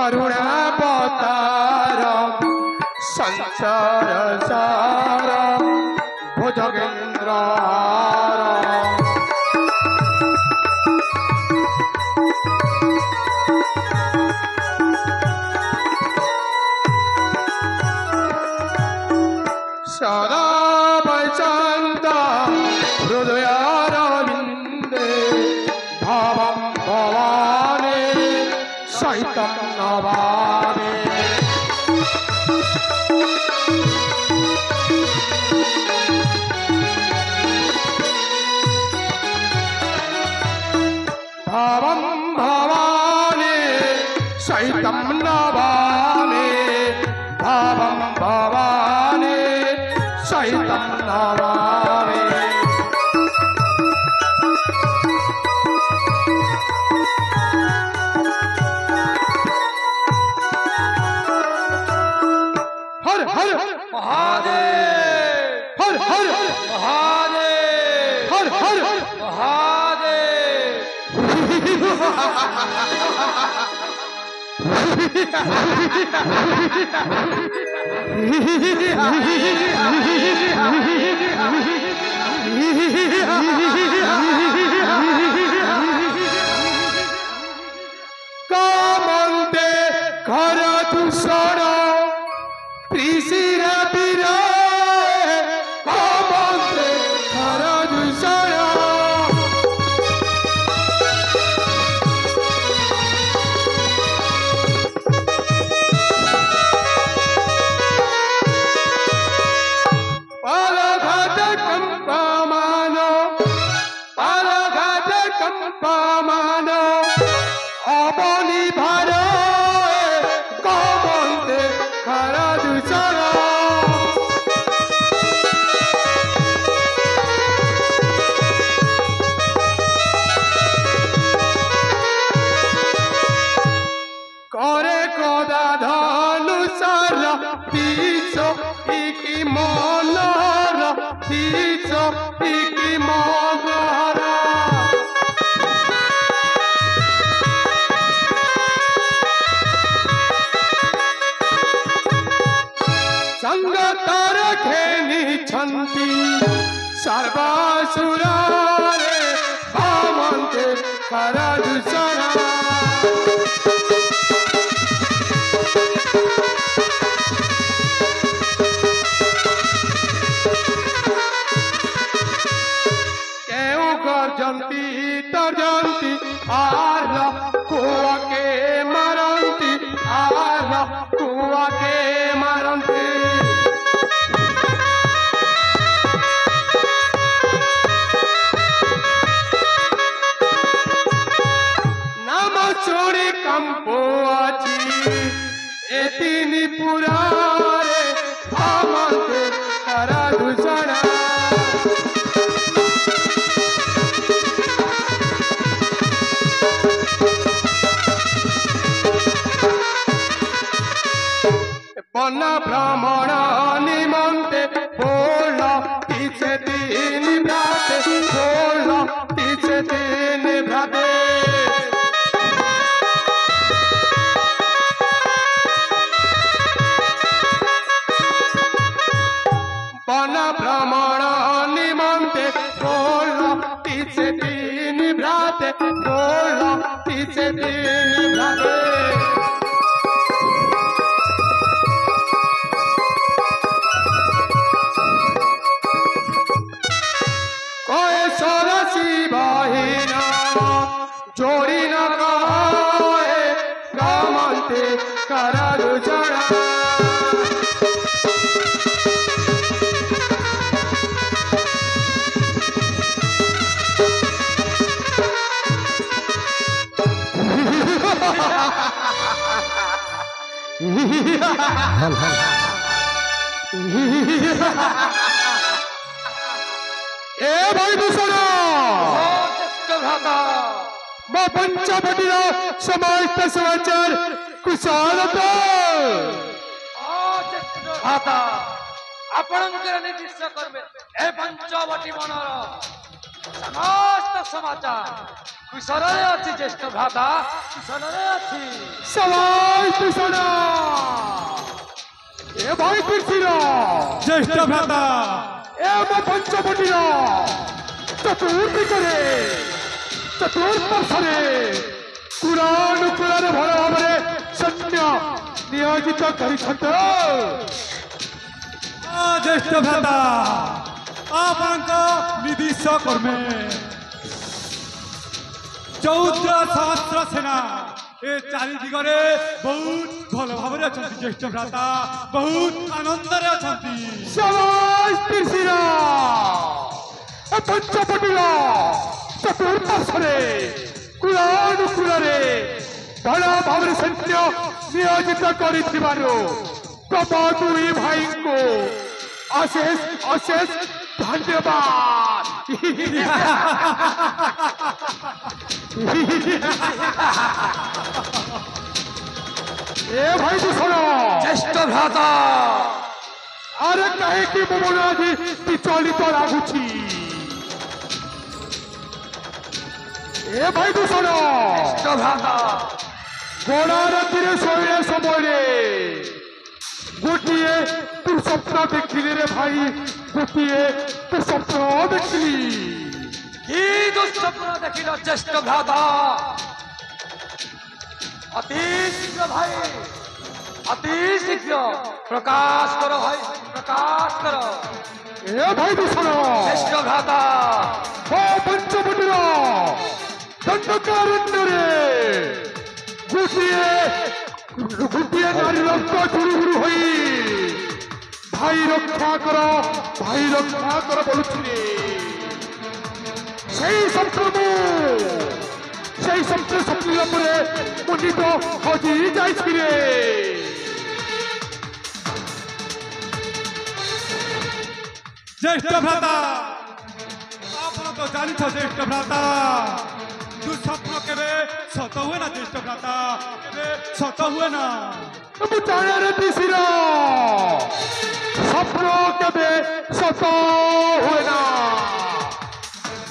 करुणावतार संसार सार भुजगेन्द्र सदा वैचंद हृदयारविंदे भावं भवाने सहितं नवाने भावं भवाने सहितं नवाने भावं भवाने सहितं नवाने हर हर महादेव हर हर महादेव हर हर कामंते घर दूषण प्रीसिर पीर कामंते घर दूषण कंपमान अबनी भार कमंते खर दूषण करे कदा धनुषर तीस इकी मनर तीस इकी मनर संगतर खेनी छंती सर्वासुर रे भावन्ते खर दूषण केउ गर्जन्ती तर्जन्ती आर कुआ के मरन्ती आर कुआ के मरन्ती नाम चोरी कंपो आची एतिनी पुरारे भावन्ते खर दूषण वन भ्रमण निमंते बोल तीसे तीन भ्राते बोल तीसे तीन भ्राते वन भ्रमण निमंते बोल तीसे तीन भ्राते बोल तीसे तीन भ्राते जोड़ी न कहे कामंते खर दूषण ए भाई दूषण मैं पंचवटी समाज समाचार कुशल आपणकर निर्दिष्ट कर्मे ए पंचवटी मनर समस्त समाचार কুশଳରେ ଅଛି জ্যେଷ୍ଠ ଭ୍ରାତା କୁଶଳରେ ଅଛି সবাই পিছন এ ভাই পিছিল জ্যেষ্ঠ ভ্রাতা এ মো পঞ্চবটির চতুর্দিকে চতুর্পার্শ্বরে কুলানুকুলারে ভাল ভাবে সৈন্য নিয়োজিত କରିଛନ୍ତି জ্যেষ্ঠ ভ্রাতা ଆପଣଙ୍କ ନିର୍ଦ୍ଦିଷ୍ଟ କର୍ମେ 14,000 ସେନା ଏ ଚାରି ଦିଗରେ ବହୁତ ଭଲ ଭାବରେ ଅଛନ୍ତି ଜ୍ୟେଷ୍ଠ ଭ୍ରାତା ବହୁତ ଆନନ୍ଦରେ ଅଛନ୍ତି সবাই পিছিল এ পঞ্চবটির চতুর্পার্শ্বরে কুলানুকুলারে ভাল ভাবে সৈন্য নিয়োজিত କରିଥିବାରୁ ତମ ଦୁଇ ଭାଇଙ୍କୁ ଅଶେଷ ଅଶେଷ ଧନ୍ୟବାଦ ଏ ଭାଇ ଶୁଣ ଜ୍ୟେଷ୍ଠ ଭ୍ରାତା ଆରେ କାହିଁକି ମୋ ମନ ଆଜି ବିଚଳିତ ଲାଗୁଛି ଏ ଭାଇ ଶୁଣ ଜ୍ୟେଷ୍ଠ ଭ୍ରାତା ଗଡ଼ା ରାତିରେ ଶୋଇଲା ସମୟରେ ଗୋଟିଏ ତୁ ସ୍ୱପ୍ନ ଦେଖିଲି ରେ ଭାଇ ଗୋଟିଏ ତୁ ସ୍ୱପ୍ନ ଦେଖିଲି কি দুঃস্বপ্ন দেখিল জ্যেষ্ঠ ভ্রাতা অতি শীঘ্র ভাই অতি শীঘ্র প্রকাশ করো ভাই প্রকাশ করো এ ভাই শোন জ্যেষ্ঠ ভ্রাতা ও পঞ্চবটির দণ্ডকারণ্যরে গোটিয়ে গোটিয়ে নারী রক্ত ঝুড়ুঝুড়ু হই ভাই রক্ষা কর বলুছি রে সেই স্বপ্ন স্বপ্নের উপরে মন্ডিত হজি যাইছি রে জ্যেষ্ঠ ভ্রাতা ଆପଣ ତ ଜାଣିଛ ଜ୍ୟେଷ୍ଠ ଭ୍ରାତା ଦୁଃସ୍ୱପ୍ନ କେବେ ସତ ହୁଏ ନା ଜ୍ୟେଷ୍ଠ ଭ୍ରାତା କେବେ ସତ ହୁଏ ନା ମୁଁ ଜାଣେ ପିସିର স্বপ্ন কেবে সত হয় না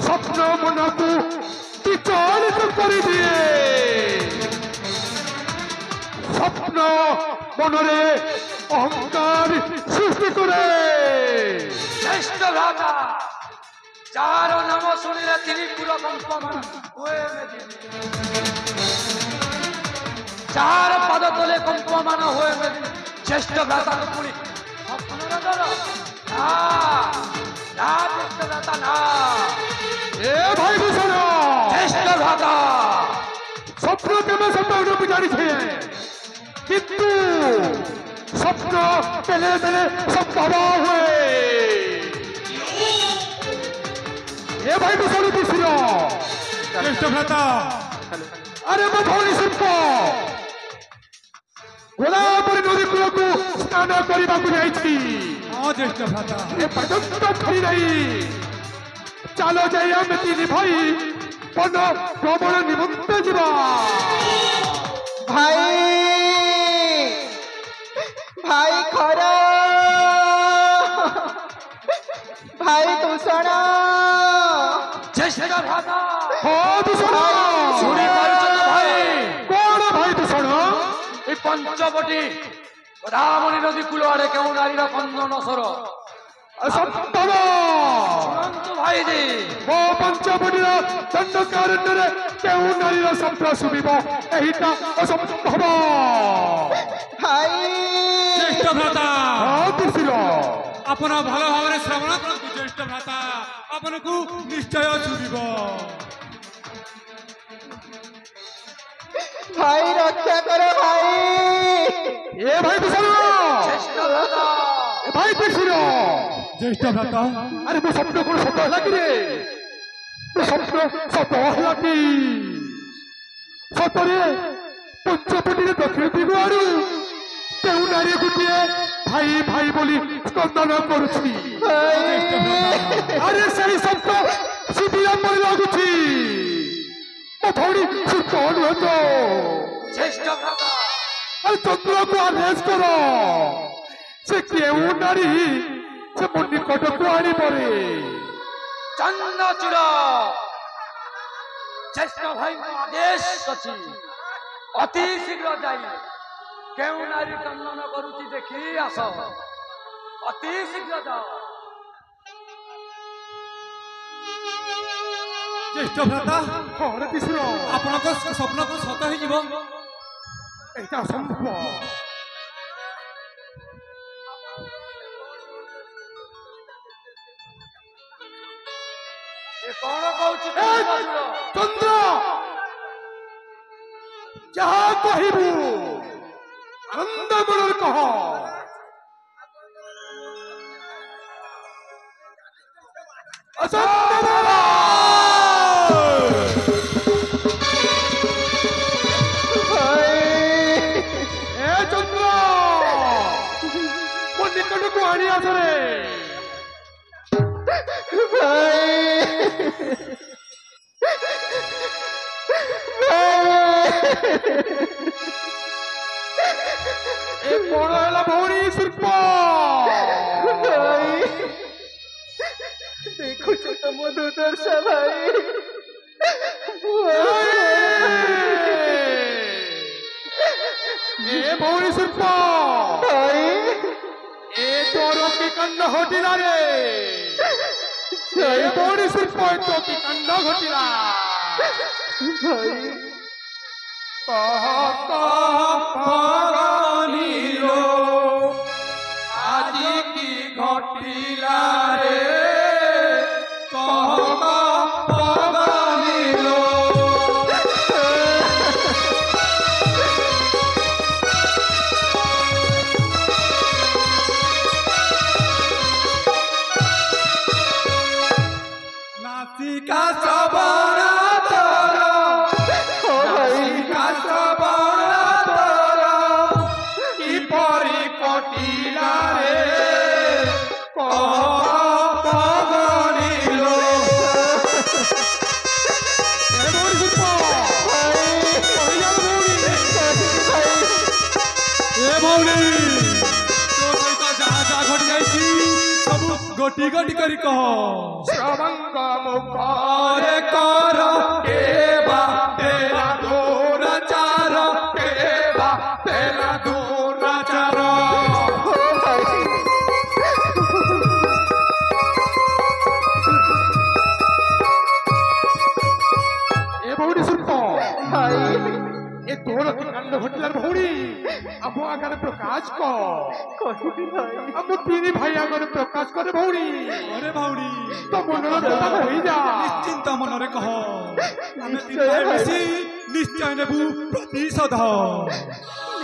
স্বপ্ন মনকু বিচলিত করে দিয়ে স্বপ্ন মনরে অহংকার সৃষ্টি করে জ্যেষ্ঠ ভ্রাতা যার নাম শুনিলে তিনি পুরো কম্পমান হয়ে মেদিনী যার পাদ তলে কম্পমান হয়ে মেদিনী জ্যেষ্ঠ ভ্রাতা পুরী স্বপ্নর দল না না জ্যেষ্ঠ ভ্রাতা না এ ভাই ভূষণ জ্যেষ্ঠ ভ্রাতা স্বপ্ন কেবে সত হইব জানিছে কিন্তু স্বপ্ন পেলে পেলে সম্ভব হয়ে এ ভাই ভূষণ পিছিল জ্যেষ্ঠ ভ্রাতা আরে ମୋ ଭଉଣୀ ଶିଳ୍ପ ଗୋଦାବରୀ ନଦୀ କୂଳକୁ ସ୍ନାନ କରିବାକୁ ଯାଇଛି ହଁ ଜ୍ୟେଷ୍ଠ ଭ୍ରାତା ଏପର୍ଯ୍ୟନ୍ତ ଫେରି ନାହିଁ ଚାଲ ଯାଇ ଆମେ ତିନି ଭାଇ ବନ ଭ୍ରମଣ ନିମନ୍ତେ ଯିବା ভাই ভাই খর ভাই দূষণ জ্যেষ্ঠ ভ্রাতা ହଁ ଦୂଷଣ শুনি পারছ তো ভাই କଣ ଭାଇ ଦୂଷଣ এই পঞ্চবটি গোদাবরী নদী কূল আড়ে কেউ নারীর কন্দন স্বর ଅସମ୍ଭବ শুনন্তু ভাইজি ମୋ ପଞ୍ଚବଟିର ଦଣ୍ଡକାରଣ୍ୟରେ କେଉଁ ନାରୀର ଶବ୍ଦ ଶୁଣିବ ଏଇଟା ଅସମ୍ଭବ ভাই ଜ୍ୟେଷ୍ଠ ଭ୍ରାତା ହଁ ଦୂଷିର ଆପଣ ଭଲ ଭାବରେ ଶ୍ରବଣ କରନ୍ତୁ ଜ୍ୟେଷ୍ଠ ଭ୍ରାତା ଆପଣଙ୍କୁ ନିଶ୍ଚୟ ଶୁଭିବ ভাই রক্ষা করো ভাই ଏ ଭାଇ ଦୂଷଣ জ্যেষ্ঠ ভ্রাতা ଏ ଭାଇ ଦୂଷିର ଜ୍ୟେଷ୍ଠ ଭ୍ରାତା আরে ମୋ ସ୍ୱପ୍ନ କଣ ସତ ହେଲା କି ରେ ମୋ ସ୍ୱପ୍ନ ସତ ହେଲା କି ସତରେ ପଞ୍ଚବଟିରେ ଦକ୍ଷିଣ ଦିଗ ଆଡୁ କେଉଁ ନାରୀ ଗୋଟିଏ ଭାଇ ଭାଇ ବୋଲି ସ୍କନ୍ଦନ କରୁଛି আরে সেই শব্দ শুধিলা পরে লাগুছি ମୋ ଭଉଣୀ ସୁସ୍ଥ ନୁହେଁ ତ জ্যেষ্ঠ ভ্রাতা আরে চন্দ্রକୁ ଆରେଷ୍ଟ କର ସେ କେଉଁ ନାରୀ ସେ ମୋ ନିକଟକୁ ଆଣିବରେ চন্দ্রচূড় ज्येष्ठ भाई आदेश अच्छी अति शीघ्र जाई केउ नारी चंदन करुची देखी आस अति शीघ्र जाओ। ज्येष्ठ भ्राता हरे किशोर आपणक स्वप्न को सत हो এটা অসম্ভব। ए कौन कहूची চন্দ্র যাহা কহিবু আনন্দ মনের কহ। অসম্ভব। এ চন্দ্র ମୋ ନିକଟକୁ ଆଣି ଆସରେ। ଏ କଣ ହେଲା ଭଉଣୀ ଶିଳ୍ପ? ଦେଖୁଛ ତ ମୋ ଦୁର୍ଦ୍ଦଶା ଭାଇ। ଏ ଭଉଣୀ ଶିଳ୍ପ ଭାଇ ଏ ତୋର କି କାଣ୍ଡ ଘଟିଲା ରେ? ଏ ଭଉଣୀ ଶିଳ୍ପ ଏ ତ କି କାଣ୍ଡ ଘଟିଲା? ଭାଇ କହ କହ ভগনীলো আজি কি ঘটিলা রে কহ ভগনীলো নাসিকা সবর তোর নাসিকা সবর তোর কিপরি কটিলা রে কহ ভগনীলো এ ভৌরি শিল্প কহিলা ভৌরি এ ভৌরি তো সহিত যাহা যাহা ঘটি যাইছি সবু গোটি গোটি করি কহ শ্রবঙ্গ মুখ করে কর কেবা তেলা দুরাচার কেবা তেলা দুরাচার এ ভৌরি শিল্প ভাই এ তোর কি কাণ্ড ঘটিলার ভৌরি আম আগারে প্রকাশ কর। কহিবি ভাই আম তিনি ভাই আগারে প্রকাশ করে ভৌরি আরে ভাউরি তো মনের কথা হয়ে যা। নিশ্চিন্ত মନରେ কহ আমি নিশ্চয় তিন ভাই ভাই। মিশি নিশ্চয় নেবু প্রতিশোধ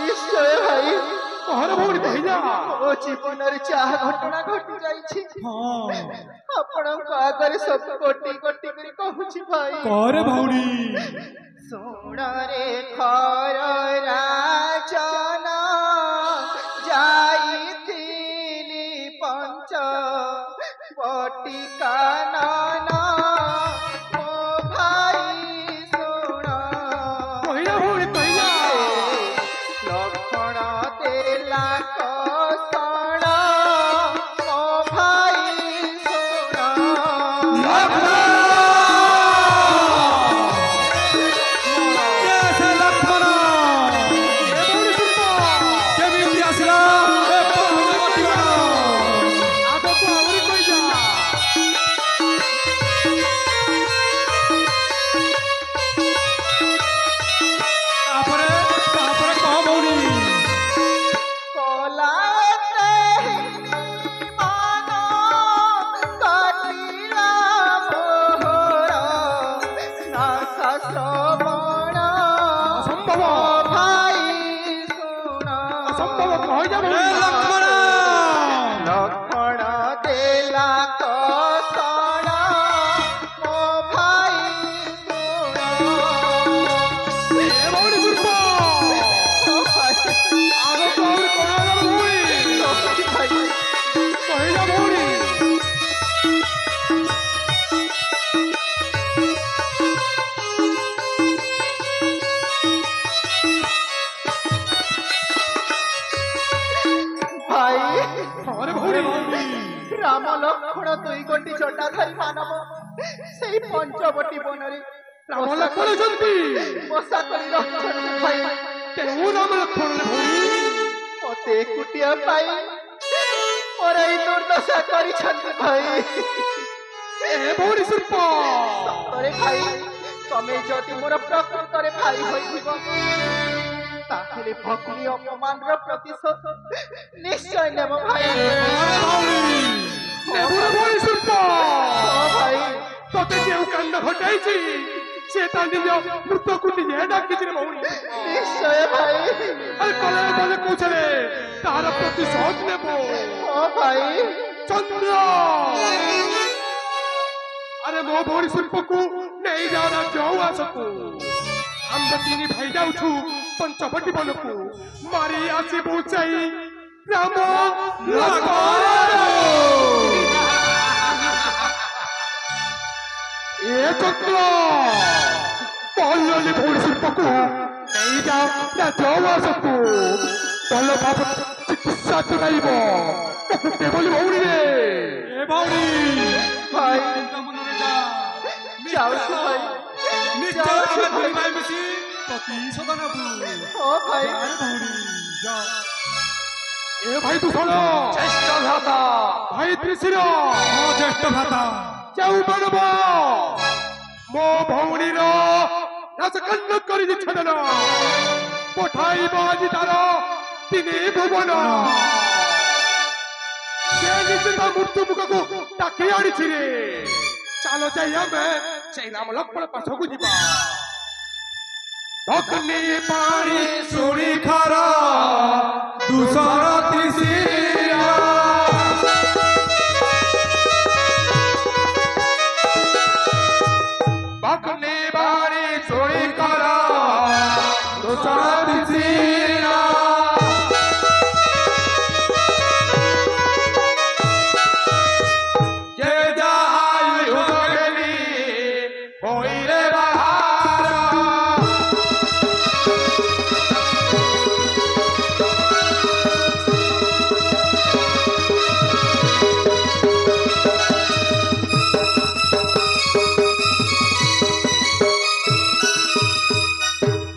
নিশ্চয় ভাই কহরে ভৌরি কহি যা। ମୋ ଜୀବନରେ ଯାହା ଘଟଣା ଘଟି ଯାଇଛି ହଁ ଆପଣଙ୍କ ଆଗରେ ସବୁ ଗୋଟି ଗୋଟି କରି କହୁଛି ଭାଇ। করে ভাউরি ଶୁଣରେ ଖର ରାଜନ ଯାଇଥିଲି ପଞ୍ଚ ବଟିକା ନନ ମୋ ଭାଇ ଶୁଣ কহিলা ভৌরি কহি যা। ଲକ୍ଷ୍ମଣ ଦେଲା କଷଣ ମୋ ଭାଇ ଶୁଣ সে লক্ষ্মণ এ ভৌরি শিল্প কেমিতি আসিলা এ পাহাড় গটিবার আগକୁ আହୁରି কহি যা। তারপরে তারপরে কহ ভাউরি কলা মান কাটিলা মোহর নাথ শ্রবণ অসম্ভব ভাই শুণ অসম্ভব কহি যা এ ভৌরি। লক্ষ্মণ লক্ষ্মণ দেলা কষণ ମୋ ভাই শুণ এ ভৌরি শিল্প আগକୁ ଆହୁରି କଣ ହେଲା ଭୌରି? କହି ଯା ଭୌରି। ভাই কহরে ভৌরি রাম লক্ষ্মণ দুই গোটি জটাধারী মানব সেই পঞ্চবটী বନରେ ରାମ ଲକ୍ଷ୍ମଣ ଅଛନ୍ତି ବସା କରି ରଖିଛନ୍ତି ଭାଇ। କେଉଁ ରାମ ଲକ୍ଷ୍ମଣ ଭଉଣୀ ମତେ ଏକୁଟିଆ ପାଇ ମୋର ଏଇ ଦୁର୍ଦ୍ଦଶା କରିଛନ୍ତି ଭାଇ। ଏ ଭଉଣୀ ଶିଳ୍ପ ସତରେ ଭାଇ ତମେ ଯଦି ମୋର ପ୍ରକୃତରେ ଭାଇ ହୋଇଥିବ ତାହେଲେ ଭଗ୍ନୀ ଅପମାନର ପ୍ରତିଶୋଧ ନିଶ୍ଚୟ ନେବ ଭାଇ। ଭଉଣୀ ଶିଳ୍ପ ହଁ ଭାଇ ତତେ ଯେଉଁ କାଣ୍ଡ ଘଟାଇଛି ସେ ତା ନିଜ ମୃତକୁ ନିଜେ ଡାକିଛି ରେ ଭଉଣୀ। ନିଶ୍ଚୟ ଭାଇ। ଆରେ କଲେ କଲେ କହୁଥିଲେ ତାହାର ପ୍ରତିଶୋଧ ନେବ। ହଁ ଭାଇ ଚନ୍ଦ୍ର ଆରେ ମୋ ଭଉଣୀ ଶିଳ୍ପକୁ ନେଇଯାଅ ରାଜ୍ୟ ଉଆସକୁ। ଆମେ ତିନି ଭାଇ ଯାଉଛୁ ପଞ୍ଚବଟୀ ବନକୁ ମାରି ଆସିବୁ ସେଇ ରାମ ଏ ଚନ୍ଦ୍ର ପଲ୍ଲୀ ଭଉଣୀ ଶିଳ୍ପକୁ ନେଇଯାଅ ରାଜ୍ୟ ଉଆସକୁ। ଭଲ ଭାବ ଚିକିତ୍ସା କରାଇବ ବୋଲି ଭଉଣୀରେ ଏ ଭଉଣୀ ଭାଇ ଚିନ୍ତା ମନରେ ଯା ଯାଉଛୁ ଭାଇ। ନିଶ୍ଚୟ ଆମେ ଦୁଇ ଭାଇ ମିଶି ପ୍ରତିଶୋଧ ନେବୁ। ହଁ ଭାଇ ଯା ଭଉଣୀ ଯା। ଏ ଭାଇ ଦୂଷଣ ଜ୍ୟେଷ୍ଠ ଭ୍ରାତା ଭାଇ ତ୍ରିଶିର ମୋ ଜ୍ୟେଷ୍ଠ ଭ୍ରାତା ଯାଉ ମାନବ ମୋ ଭଉଣୀର ନାଶକାଣ୍ଡ କରିଛି ଛେଦନ ପଠାଇବ ଆଜି ତାର ତିନି ଭୁବନ। ସେ ନିଜେ ତା ମୃତ୍ୟୁ ମୁଖକୁ ଡାକି ଆଣିଛି ରେ। ଚାଲ ଯାଇ ଆମେ ସେଇ ରାମ ଲକ୍ଷ୍ମଣ ପାଖକୁ ଯିବା। ଅଗ୍ନି ପାଣି ଶୁଣି ଖର ଦୂଷଣ ତ୍ରିଶିର ଅଗ୍ନି ପାଣି ଶୁଣି କର ଦୂଷଣ ତ୍ରିଶିର। ଯେ ଯାହା ଯୋଗେନି ହୋଇରେ ବାହାର।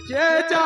যে যা